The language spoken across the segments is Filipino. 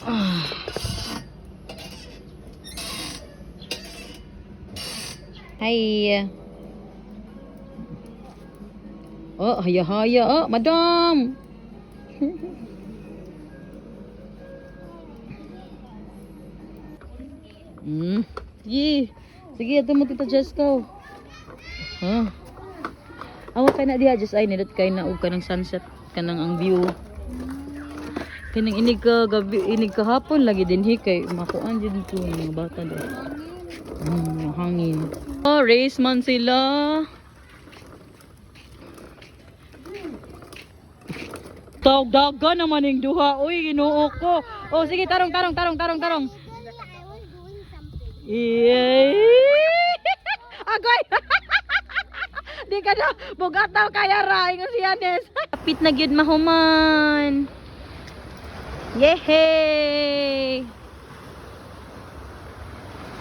Hi. Oh, haya-haya. Oh, madam. Sige. Sige, ito mo tita Jessica. Ha? Awa kay na diha just ay nidot kay na og kanang sunset kanang ang view. Kanang inig ka gabi, inig kahapon lagi din kay makuan jud ko mga bata daw. Hangin. Oh, race man sila. Daga naman yung duha. Uy, ginoo ko. Oh, sige, tarong. Yay! Agoy! Di ka na, bugataw kaya ra, ingon si Yanes. Kapit na gyud mahuman. Yehey!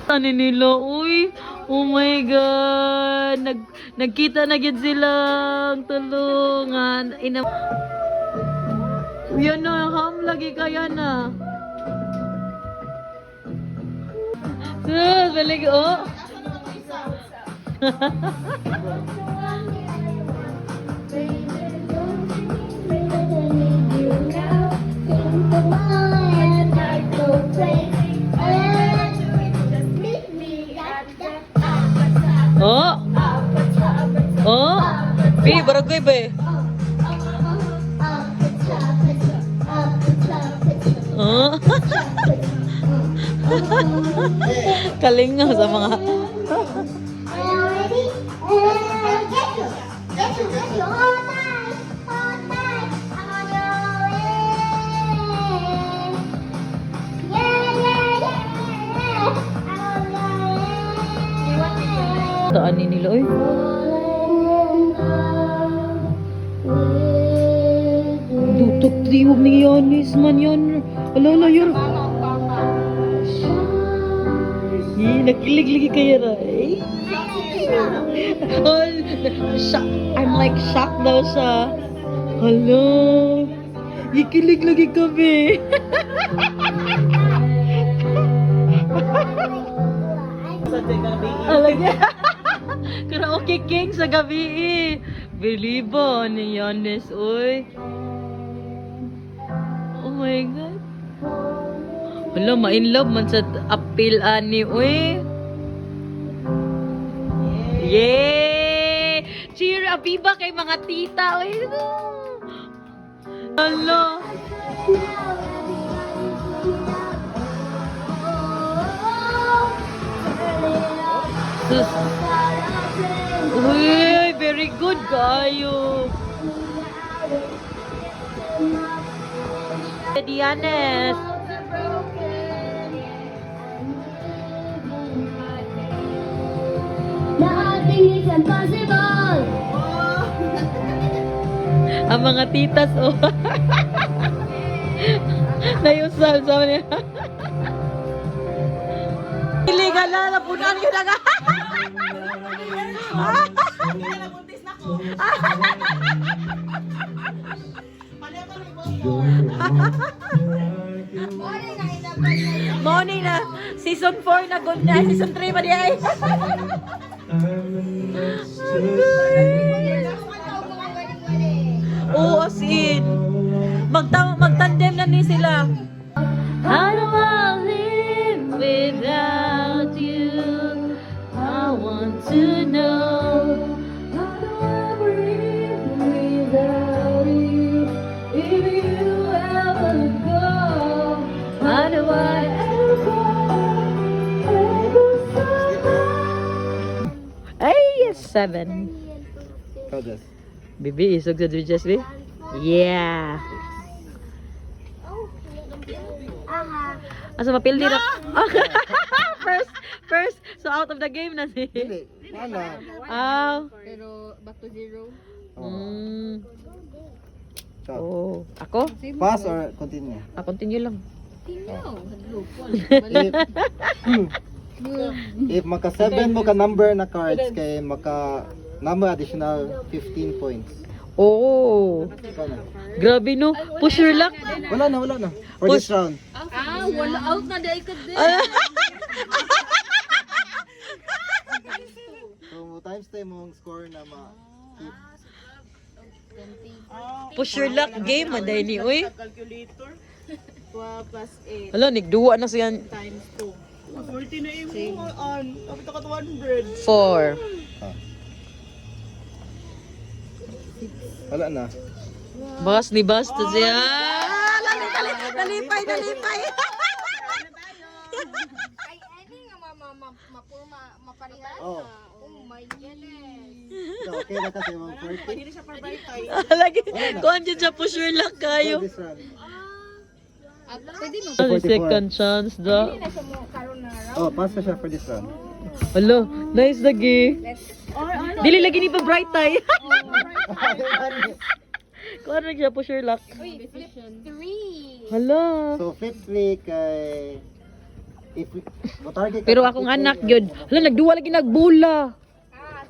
Tani nila, uy. Oh my God. Nagkita na gyud silang tulungan. Yan na, ham lagi kaya na. Balik, oh. Oh. Oh. Bi, barangay ba eh? Oh. Kalingaw sa mga taan ni nila, oy. Dutok tiwag ni Yanis man yan. Alala yun. Nakilig lagi kaya ra. I'm like shocked daw siya. Hala. Ikilig lagi kami. Alagya. Karaoke king sa gabi eh. Believe ni Yanis, oy. Oh my God. Wala, ma-in love man sa appeal ani, oy. Yay! Cheer, abiba kay mga tita, oy. Hala. Sus. Uy, very good kayo. Dianes. Nothing is impossible. Ang mga titas, oh. Nayusal sa niya. Iligal na, napunan yun na nga. Morning na. Season 4 na good na. Season 3 pa di ay. Oo, as in. Magtandem na ni sila. How do I live without you? I want to know. How do I breathe without you? If you ever go, how do I ever Ay, yes, 7. Bibi, isog sa Dwiches, bi? Yeah. Asa mapildi na? First. So out of the game na si. Wala. Pero back to 0. Oh, ako? Pass or continue? Continue lang. If maka 7 mo ka number na cards kay maka number additional 15 points. Oh. Ikaw na. Grabe no. Push your luck. Wala na. For this round. wala out na dahil ka din. So, times tayo mong score na ma-keep. Push your luck game, maday ni, uy. Calculator. 12 plus 8 Hala, nigduwa na siya. times 2. 40 na yung on. Kapit ako 100. 4. Wala na. Bas ni basta siya. Nalipay. Ay, ano nga maparihan? Oh. Oh my goodness. So, okay na kasi mong 40. Hindi siya para bright tayo. Lagi, kuhan dyan siya push your luck For kayo. this round. Pwede mo. Ano, second chance da. Hindi na siya mo karoon na raw. Oh, pass na siya for this round. Hello, nice lagi. Dili lagi ni pa bright tayo. Kuhan na siya push your luck. Uy, flip 3. Hala. So, fifthly kay... If we... Target Pero akong anak yun. Hala, nagduwa lagi nagbula.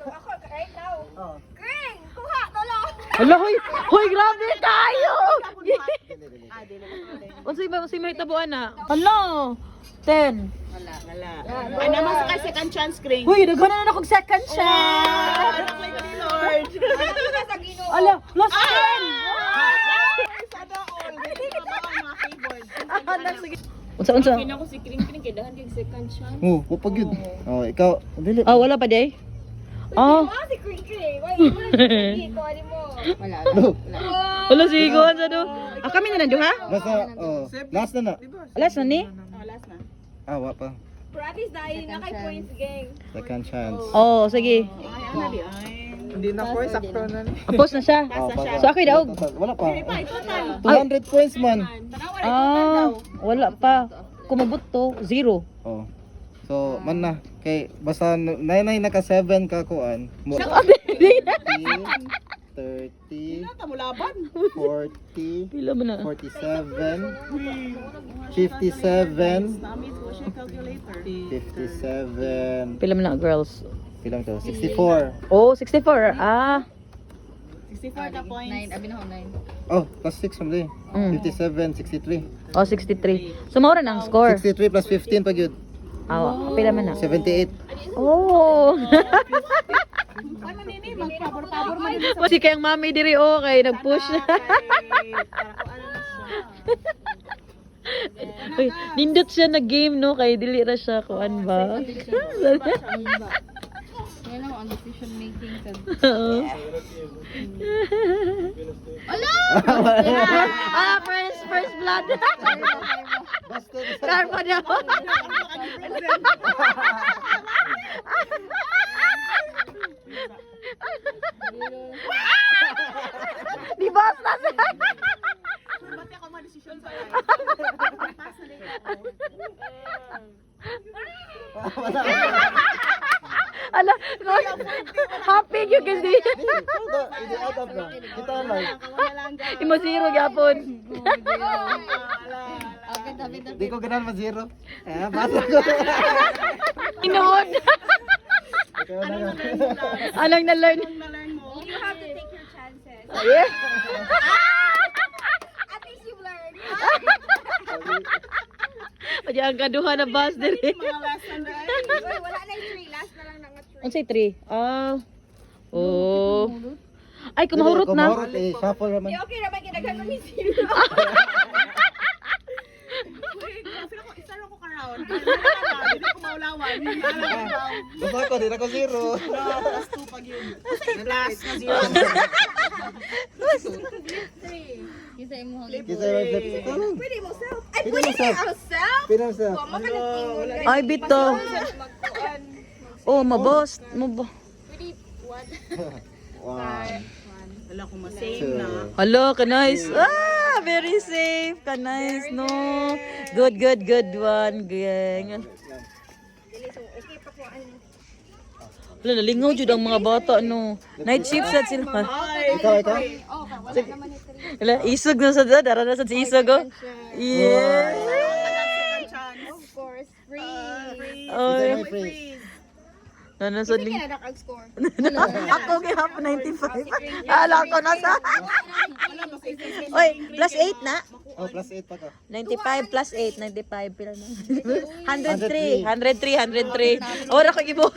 So ako, right now. Oh. Kring! Kuha! Tolo! Hala, hoy, grabe tayo. Ah, Unsay may tabuan na? Hala, 10. Wala. Ay, naman sa kay second chance, Kring. Hoy, naghanan na akong second chance. Lord. Sa Ginoo. Ala, last 10. Sada all. Mga keyboard. Unsa? Kina ko si Kring kay dahan kay second chance. Oh, pupag yun. Oh, ikaw. Dili. Ah, wala pa day. Ah. Si Kring Kring. Why? Ito, ano mo? Wala. No. Wala si Gon sa do. Ah, kami na nanduha? Basta, oh. Last na na. Alas na ni? Oh, last na. Ah, wa pa. Practice dahil na kay points gang. Second chance. Oh, sige. Ay, ana di ay. Hindi na po, sakto na. Apos na siya. Oh, So ako daog. Wala pa. Total. 200 points man. Ah, wala pa. Kumabot to, 0. Oh. So, man na. Kay, basta 99 naka 7 ka kuan. 30, Tamo laban. 40, Pila ba na? 47, 57, Nami ko siya calculator. 57, Pila man na, girls? pilang to? 64. Oh, 64. Ah. 64 ka points. Oh, plus 6 from there. Mm. 57, 63. Oh, 63. So, maura na ang score. 63 plus 15 pag yun. Ah, pila man na? 78. Oh. Ano nini? Magpabor-pabor man din. Kasi kayang mami diri okay, nag-push. Uy, nindot siya na game no kay dili ra siya kuan ba? Yan ang decision making ka. Oo. Ah, first blood. Basta Karma daw. Di basta sa. Ba't ako ma-decision sa pass na din. Ala, happy you kasi. Hindi out of na. Kita lang. Wala lang dyan. Imo zero gyapon. Di ko ganun ma-zero. Eh, basta ko. Inood. Ikaw na nga. Anong na-learn? Na-learn mo. You have to take your chances. Yeah. At least you've learned. Pwede ang kaduha na bus diri. Mga lesson na ay. Uy, wala na yung 3. Last na lang nga 3. Unsay 3? Ah. Oh. Ay, kumahurot na. Kumahurot eh. Shuffle naman. Okay naman kinaghan mo ni 0. Wait, feel ako, isa lang ko ka-round. Hindi ko maulawan. Basta ako, di na ko zero. Plus 2 pag yun. Last na 0. Isa mo Kisa yung flip. Pwede mo self. Ay, Pwede pwede mo self. kayo self? Pina mo siya. Wa mo ka nagtingin. Ay, bito. Magkuan. Oh, mabos. Mabo. Pwede 1. Wow. Wala ko ma-save na. Hello, ka-nice. Ah, very safe. Ka-nice, no. Good one, gang. Dili so okay pa ko ano. Wala, nalingaw jud ang mga bata, no. Night shift sad sila. Ikaw. Oh, wala naman ni 3. Wala, isog na sa dara na sa isog, oh. Yeah. Second chance. Of course, free. Kisa Oy, yung freeze. nanasod Sige ling. na nakag-score. Ako gihapon 95. Ala ko na sa. Oy, plus 8 na. Oh, plus 8 pa ka. 95 plus 8, 95. Pila na? 103. 103. Ora ko gibo.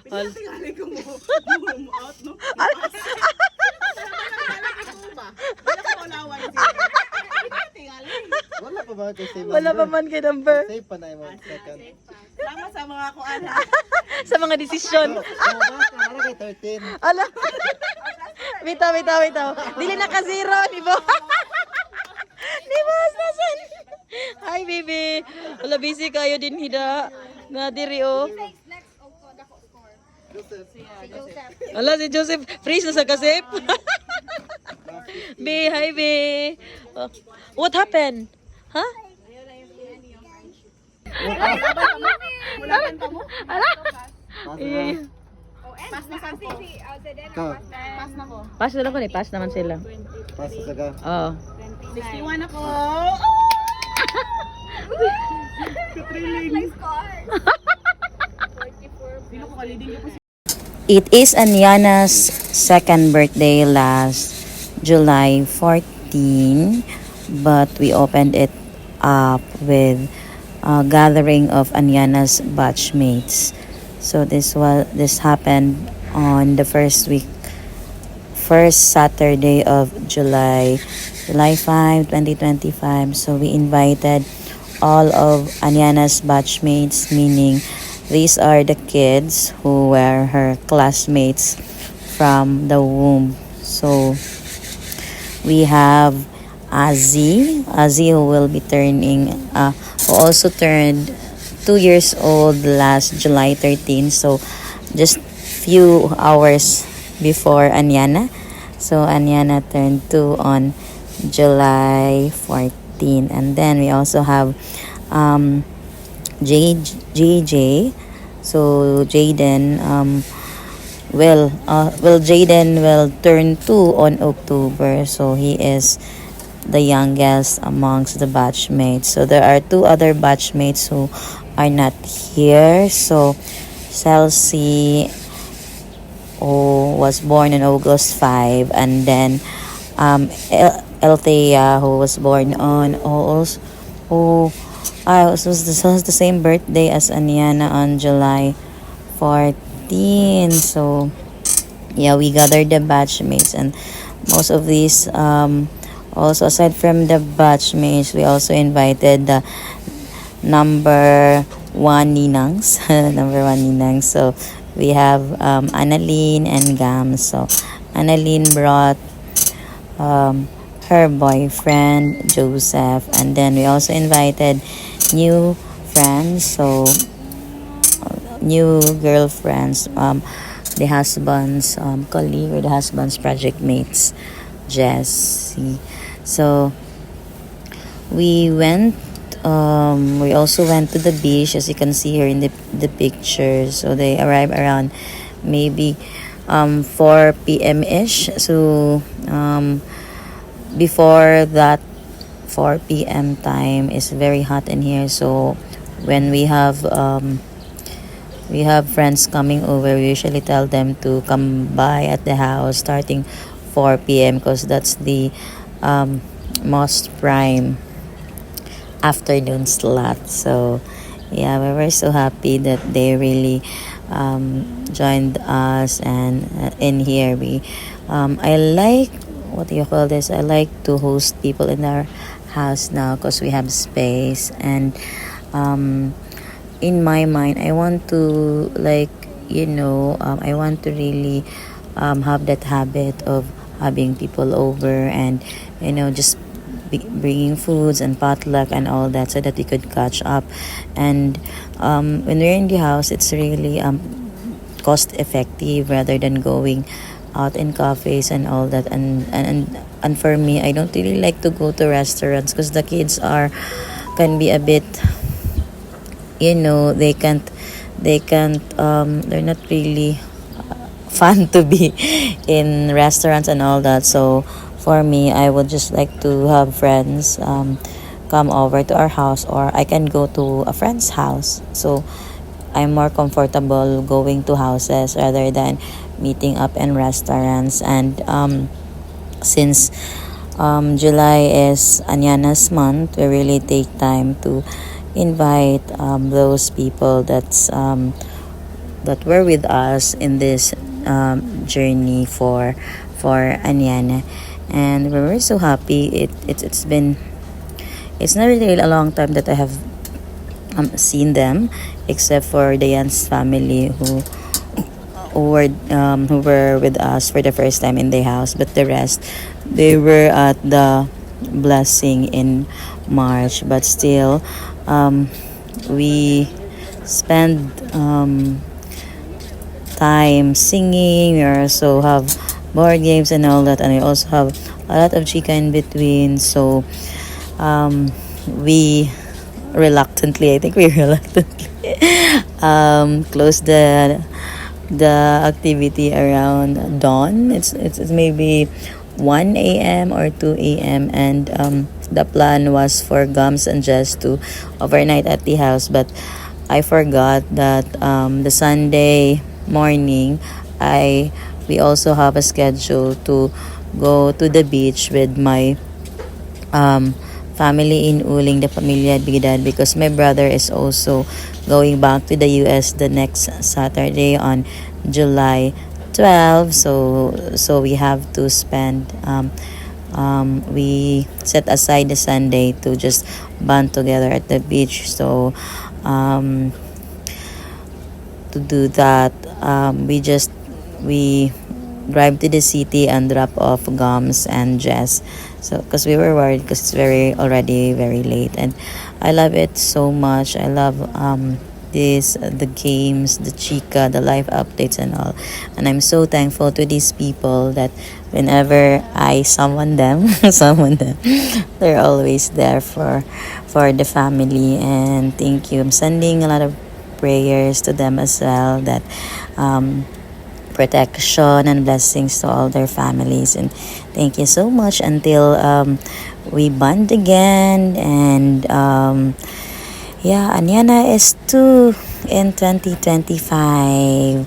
Pinatingali ko mo. Boom out, no? Wala ko ulawan siya. Pinatingali. Wala pa ba kay save Wala pa man kay number. Save pa na yung second. Salamat sa mga kuan ha. Sa mga desisyon. Para kay 13. Ala. Bitaw. Dili na ka zero, di ba? Di ba, nasan? Hi, baby. Wala, busy kayo din, hida. Nga diri, oh. Next, dako score. Joseph. Si Joseph. Wala, si Joseph. Freeze na sa kasip. Be, hi, be. Oh, what happened? Huh? Wala ka mo? Eh, Pass na saan ko. Ka. Pass na ko. pass na lang ko ni. Pass naman sila. Pass sa ka. Oh. 61 ako. Sino ko kaliding ko si It is Aniana's second birthday last July 14, but we opened it up with a gathering of Aniana's batchmates. So this happened on the first Saturday of July 5, 2025. So we invited all of Aniana's batchmates, meaning these are the kids who were her classmates from the womb. So we have Azzy who will be who also turned 2 years old last July 13. So just few hours before Aniana. So Aniana turned 2 on July 14. And then we also have JJ. So Jaden Jaden will turn 2 on October. So he is the youngest amongst the batchmates. So there are 2 other batchmates who are not here. So Chelsea, who was born on August 5, and then Elthea, who was born on was the same birthday as Aniana on July 14. So yeah, we gathered the batchmates, and most of these also, aside from the batchmates, we also invited the number 1 ninangs. Number 1 ninangs. So we have Annalyn and Gam. So Annalyn brought her boyfriend Joseph, and then we also invited new friends, so new girlfriends, the husband's colleague or the husband's project mates, Jessie. So we also went to the beach, as you can see here in the picture. So they arrived around maybe 4 p.m. ish. So before that 4 p.m. time is very hot in here. So when we have friends coming over, we usually tell them to come by at the house starting 4 p.m. because that's the most prime afternoon slot. So yeah, we were so happy that they really joined us, and in here I like, what do you call this, I like to host people in our house now because we have space. And in my mind, I want to I want to really have that habit of having people over, and just bringing foods and potluck and all that, so that we could catch up. And when we're in the house, it's really cost effective rather than going out in cafes and all that. And for me, I don't really like to go to restaurants because the kids can be a bit, they're not really fun to be in restaurants and all that. So for me, I would just like to have friends come over to our house, or I can go to a friend's house. So I'm more comfortable going to houses rather than meeting up in restaurants. And since July is Anyana's month, we really take time to invite those people that were with us in this journey for Anyana, and we were so happy. It's not really a long time that I have seen them, except for Diane's family who were with us for the first time in the house, but the rest they were at the blessing in March. But still, we spend time singing. We also have board games and all that, and we also have a lot of chica in between. So we reluctantly, I think we reluctantly close the activity around dawn. It's maybe 1 a.m. or 2 a.m. and the plan was for Gums and Jess to overnight at the house, but I forgot that the Sunday morning we also have a schedule to go to the beach with my family in Uling, the Pamilya Bigdad, because my brother is also going back to the US the next Saturday on July 12. So we have to spend we set aside the Sunday to just bond together at the beach. So to do that, we drive to the city and drop off Gums and Jess. So because we were worried because it's already very late, and I love it so much. I love the games, the chica, the live updates and all, and I'm so thankful to these people that whenever I summon them they're always there for the family. And thank you. I'm sending a lot of prayers to them as well, that protection and blessings to all their families. And thank you so much until we bond again. And Anyana is 2 in 2025.